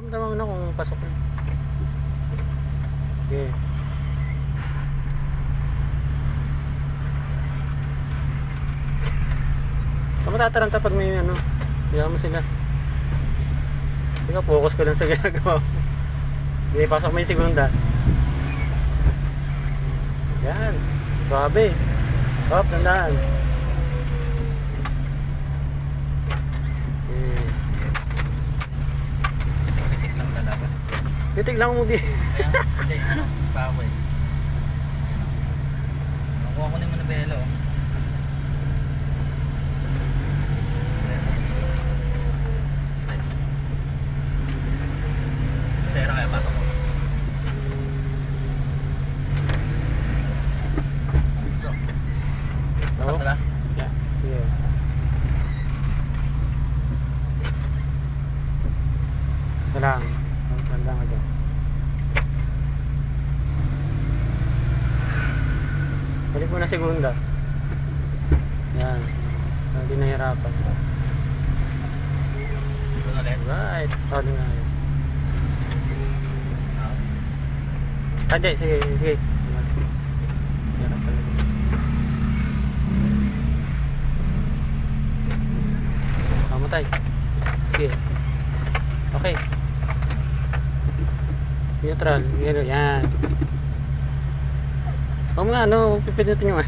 Maramdaman mo na kung pasok na. Okay. Huwag matataranta pag may ano. Kaya mo sila. Sige, focus ko lang sa ginagawa mo. Okay, pasok mo yung segunda. Yan. Grabe. Hop, tandaan. Pitik lang talaga. Pitik lang mo di. Kaya hindi, ano, bago eh. Nakuha ko naman na belo. Sera kaya pasok ko. So, pasok diba? Yeah. Yeah. Tandaan. Tandaan ka dyan. Balik mo na segunda. Yan. Hindi nahirapan. Doon ulit. Right. Tawag na yun. Hindi, sige, sige. Hirap pala. Pamatay. Sige. Okay. Neutral. Yan. Huwag mo nga, ano, pipinutin nyo nga.